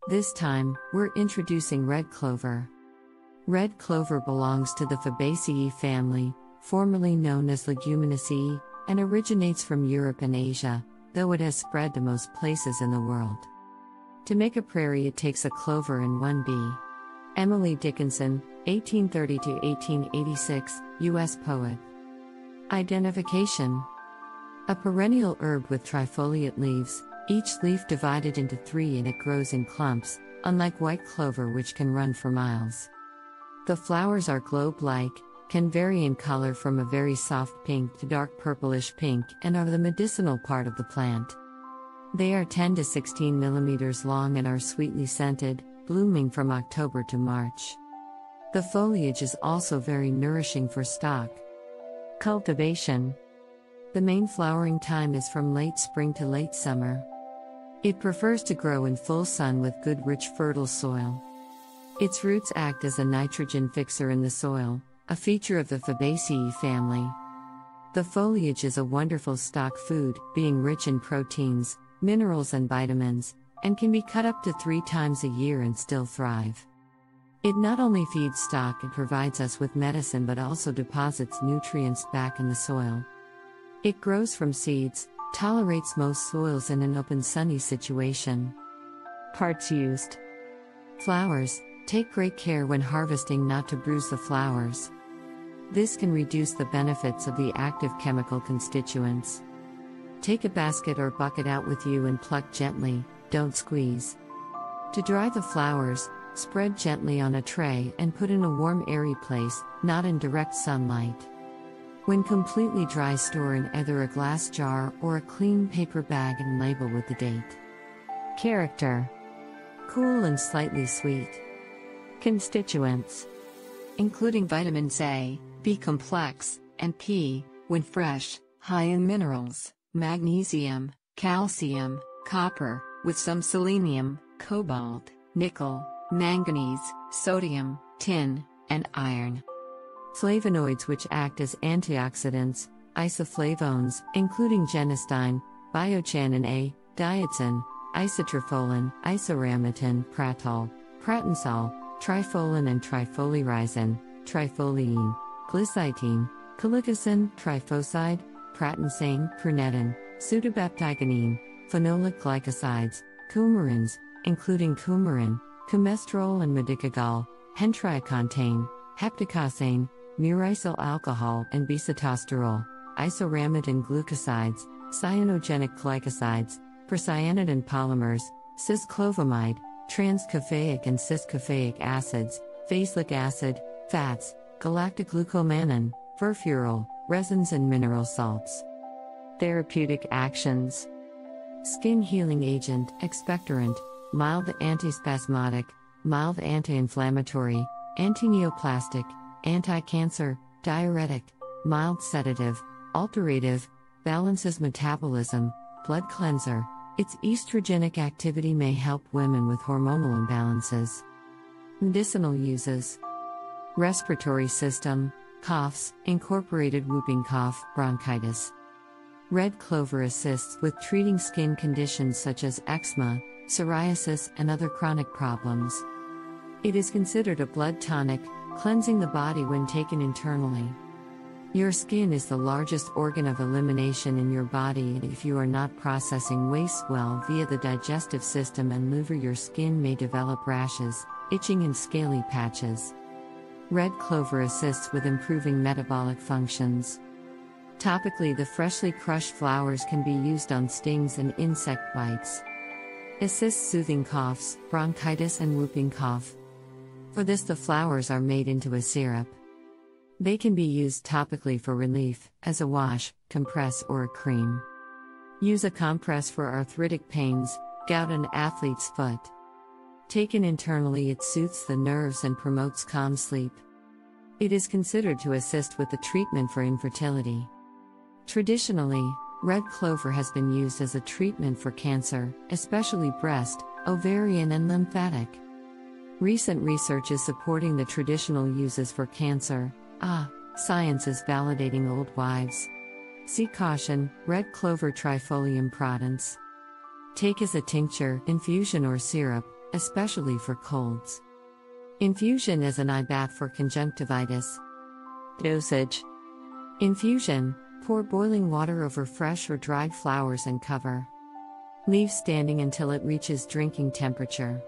This time, we're introducing red clover. Red clover belongs to the Fabaceae family, formerly known as Leguminaceae, and originates from Europe and Asia, though it has spread to most places in the world. To make a prairie, it takes a clover and one bee. Emily Dickinson, 1830–1886, U.S. poet. Identification: a perennial herb with trifoliate leaves, each leaf divided into 3, and it grows in clumps, unlike white clover which can run for miles. The flowers are globe-like, can vary in color from a very soft pink to dark purplish pink, and are the medicinal part of the plant. They are 10 to 16 millimeters long and are sweetly scented, blooming from October to March. The foliage is also very nourishing for stock. Cultivation: the main flowering time is from late spring to late summer. It prefers to grow in full sun with good rich fertile soil. Its roots act as a nitrogen fixer in the soil, a feature of the Fabaceae family. The foliage is a wonderful stock food, being rich in proteins, minerals and vitamins, and can be cut up to 3 times a year and still thrive. It not only feeds stock and provides us with medicine but also deposits nutrients back in the soil. It grows from seeds, tolerates most soils in an open sunny situation. Parts used: flowers, take great care when harvesting not to bruise the flowers. This can reduce the benefits of the active chemical constituents. Take a basket or bucket out with you and pluck gently, don't squeeze. To dry the flowers, spread gently on a tray and put in a warm airy place, not in direct sunlight. When completely dry, store in either a glass jar or a clean paper bag and label with the date. Character: cool and slightly sweet. Constituents: including vitamins A, B complex, and P, when fresh, high in minerals, magnesium, calcium, copper, with some selenium, cobalt, nickel, manganese, sodium, tin, and iron. Flavonoids which act as antioxidants, isoflavones, including genistein, biochanin A, diatin, isotropholin, isoramitin, pratol, pratensol, trifolin and trifolirisen, trifoliene, glycitine, cholicosin, trifoside, pratensane, prunetin, pseudobaptigonine, phenolic glycosides, coumarins, including coumarin, coumestrol and medicagal, hentriocontane, heptacosane, murysyl alcohol and bisetosterol, isoramidin glucosides, cyanogenic glycosides, procyanidin polymers, cis-clovamide, trans-caffeic and cis-caffeic acids, phasic acid, fats, galactoglucomannan, furfuryl, resins and mineral salts. Therapeutic actions: skin healing agent, expectorant, mild antispasmodic, mild anti-inflammatory, antineoplastic, anti-cancer, diuretic, mild sedative, alterative, balances metabolism, blood cleanser. Its estrogenic activity may help women with hormonal imbalances. Medicinal uses: respiratory system, coughs, incorporated whooping cough, bronchitis. Red clover assists with treating skin conditions such as eczema, psoriasis, and other chronic problems. It is considered a blood tonic, cleansing the body when taken internally. Your skin is the largest organ of elimination in your body, and if you are not processing waste well via the digestive system and liver, your skin may develop rashes, itching and scaly patches. Red clover assists with improving metabolic functions. Topically, the freshly crushed flowers can be used on stings and insect bites. Assists soothing coughs, bronchitis and whooping cough. For this, the flowers are made into a syrup. They can be used topically for relief, as a wash, compress or a cream. Use a compress for arthritic pains, gout and athlete's foot. Taken internally, it soothes the nerves and promotes calm sleep. It is considered to assist with the treatment for infertility. Traditionally, red clover has been used as a treatment for cancer, especially breast, ovarian and lymphatic. Recent research is supporting the traditional uses for cancer. Science is validating old wives. See caution, red clover trifolium protens. Take as a tincture, infusion or syrup, especially for colds. Infusion as an eye bath for conjunctivitis. Dosage. Infusion: pour boiling water over fresh or dried flowers and cover. Leave standing until it reaches drinking temperature.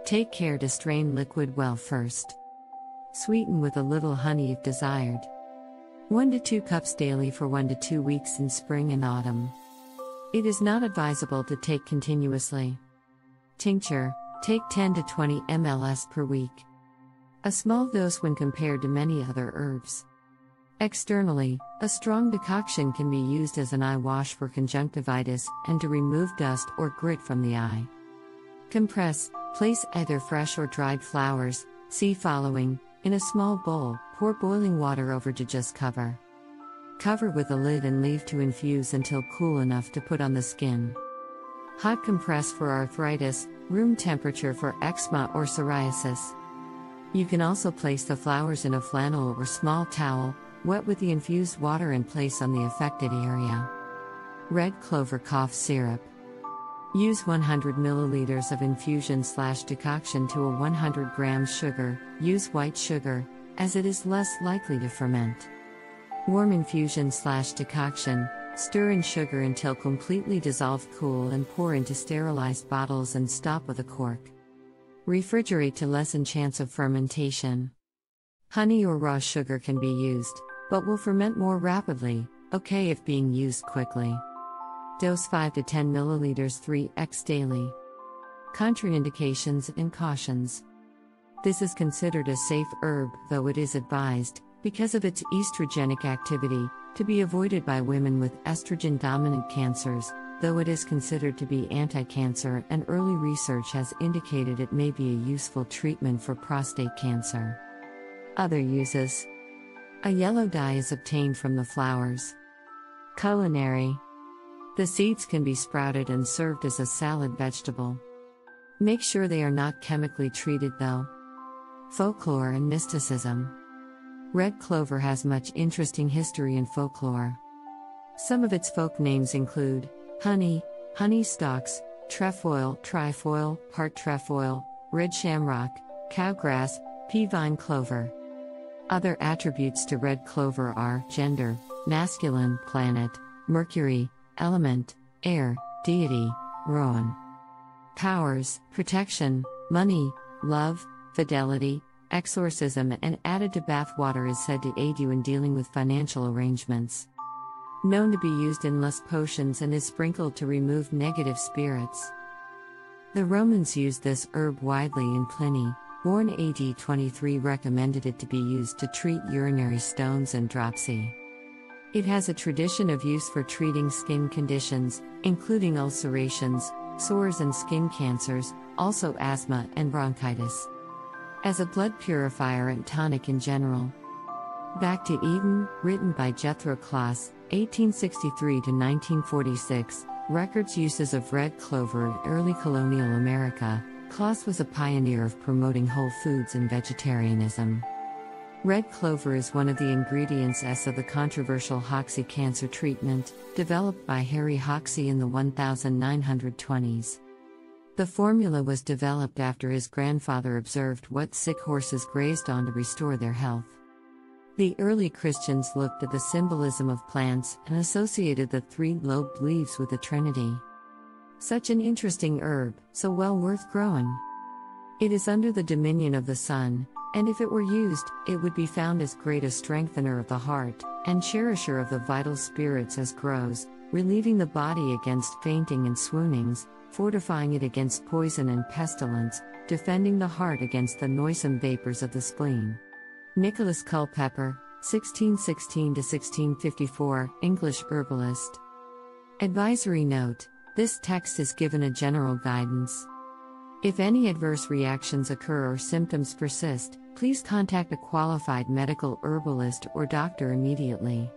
Take care to strain liquid well first. Sweeten with a little honey if desired. 1 to 2 cups daily for 1 to 2 weeks in spring and autumn. It is not advisable to take continuously. Tincture: take 10 to 20 ml per week. A small dose when compared to many other herbs. Externally, a strong decoction can be used as an eye wash for conjunctivitis and to remove dust or grit from the eye. Compress: place either fresh or dried flowers, see following, in a small bowl, pour boiling water over to just cover. Cover with a lid and leave to infuse until cool enough to put on the skin. Hot compress for arthritis, room temperature for eczema or psoriasis. You can also place the flowers in a flannel or small towel, wet with the infused water and place on the affected area. Red clover cough syrup. Use 100 milliliters of infusion/decoction to a 100 grams sugar. Use white sugar, as it is less likely to ferment. Warm infusion/decoction. Stir in sugar until completely dissolved, cool and pour into sterilized bottles and stop with a cork. Refrigerate to lessen chance of fermentation. Honey or raw sugar can be used, but will ferment more rapidly, okay if being used quickly. Dose 5 to 10 milliliters 3x daily. Contraindications and cautions. This is considered a safe herb, though it is advised, because of its estrogenic activity, to be avoided by women with estrogen-dominant cancers, though it is considered to be anti-cancer and early research has indicated it may be a useful treatment for prostate cancer. Other uses. A yellow dye is obtained from the flowers. Culinary. The seeds can be sprouted and served as a salad vegetable. Make sure they are not chemically treated though. Folklore and mysticism. Red clover has much interesting history in folklore. Some of its folk names include honey, honey stalks, trefoil, part trefoil, red shamrock, cowgrass, pea vine clover. Other attributes to red clover are gender, masculine, planet, Mercury, element, air, deity, Rowan. Powers, protection, money, love, fidelity, exorcism, and added to bath water is said to aid you in dealing with financial arrangements. Known to be used in lust potions and is sprinkled to remove negative spirits. The Romans used this herb widely, in Pliny, born AD 23, recommended it to be used to treat urinary stones and dropsy. It has a tradition of use for treating skin conditions, including ulcerations, sores and skin cancers, also asthma and bronchitis. As a blood purifier and tonic in general. Back to Eden, written by Jethro Kloss, 1863 to 1946, records uses of red clover in early colonial America. Kloss was a pioneer of promoting whole foods and vegetarianism. Red clover is one of the ingredients of the controversial Hoxsey cancer treatment, developed by Harry Hoxsey in the 1920s. The formula was developed after his grandfather observed what sick horses grazed on to restore their health. The early Christians looked at the symbolism of plants and associated the 3-lobed leaves with the Trinity. Such an interesting herb, so well worth growing. It is under the dominion of the sun, and if it were used, it would be found as great a strengthener of the heart, and cherisher of the vital spirits as grows, relieving the body against fainting and swoonings, fortifying it against poison and pestilence, defending the heart against the noisome vapors of the spleen. Nicholas Culpeper, 1616–1654, English herbalist. Advisory note: this text is given a general guidance. If any adverse reactions occur or symptoms persist, please contact a qualified medical herbalist or doctor immediately.